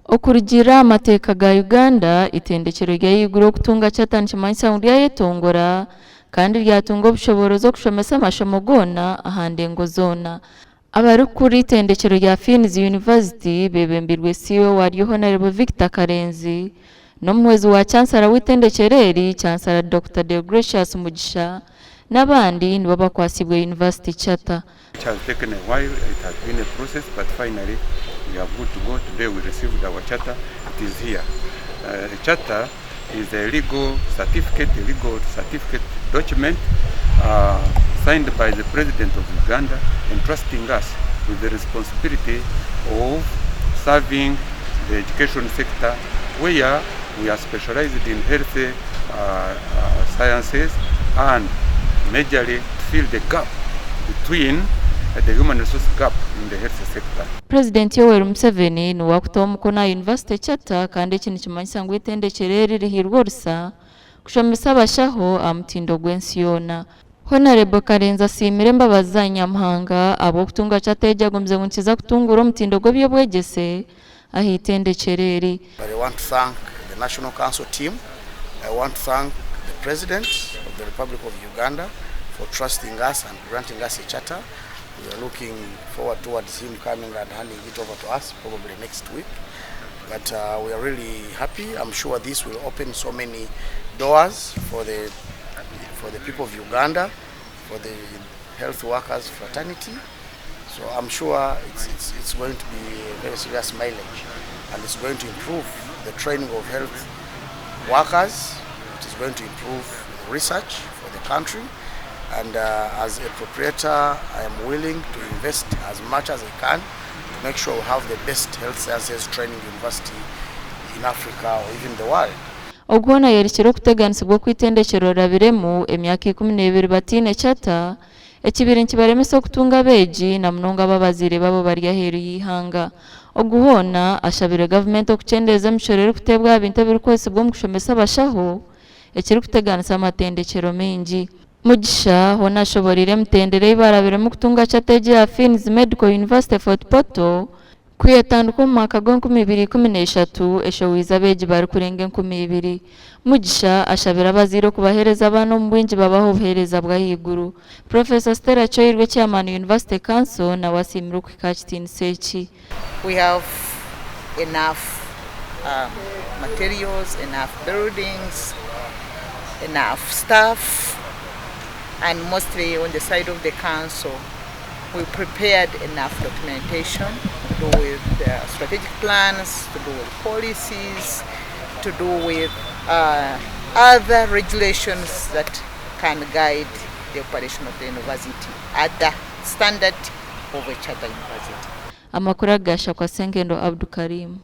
Okurugira amateka ga Uganda itendekero rya yiguru okutunga cyatani kimanyisa ngo yayetongora kandi ryatunga obushoborozo okushomesa amashomo gona ahandengo zona. Abari kuri itendekero rya FINS University bebembirwe CEO wari Honorable Victor Karenzi n'omwezi wa chancellor w'itendekereri Chancellor Dr. Deogratius Mugisha n'abandi nibo bakwasibwe University Charter. It has taken a while, it has been a process, but finally we are good to go. Today we received our charter, it is here. The charter is a legal certificate document signed by the President of Uganda, entrusting us with the responsibility of serving the education sector, where we are specialized in health sciences and majorly fill the gap between the human resource gap in the health sector. President Yoweri Museveni ni wakutomu kuna University Charter kandi kini kimanyisa ngo itendekereri rihirwo rusa kushomesa abashaho amutindo gwensiyona. Honorable Karenzi asimire mbabaza Nyamuhanga abo kutunga charter yagomze nkiza kutungura omutindo gw'Obwegyese ahitendekereri. I want to thank the National Council team. I want to thank the President of the Republic of Uganda for trusting us and granting us a charter. We are looking forward towards him coming and handing it over to us probably next week. But we are really happy. I'm sure this will open so many doors for the people of Uganda, for the health workers fraternity. So I'm sure it's going to be a very serious mileage, and it's going to improve the training of health workers. It is going to improve research for the country. And as a proprietor, I am willing to invest as much as I can to make sure we have the best health sciences training university in Africa or even the world. Ogwona yerekero kuteganisibwa kwitendekero rabiremu emyaka 12 batine chata ekibiri nkibaremesa okutunga beji na munonga babazire babo bari aheru yihanga. Oguhona ashabire government okuchendeza mishorero kutebwa bintu birukwesibwa mu kushomesa abashaho ekiri kuteganisa amatendekero menji. Mugisha hona ashoborire mutendere ibarabire mu kutunga chateje ya FINS Medical University Fort Poto kuyetanduka mu mwaka gwa 2013 eshowiza beji bari kurenge 20. Mugisha ashabira abazire kubahereza abana mu bwinji babaho buhereza bwa higuru. Professor Stella Choirwe Chairman University Council na wasimiru kwikachitini sechi. We have enough materials, enough buildings, enough staff. And mostly on the side of the council, we prepared enough documentation to do with strategic plans, to do with policies, to do with other regulations that can guide the operation of the university at the standard of a charter university. Amakuru agasha kwa Sengendo Abdul Karim.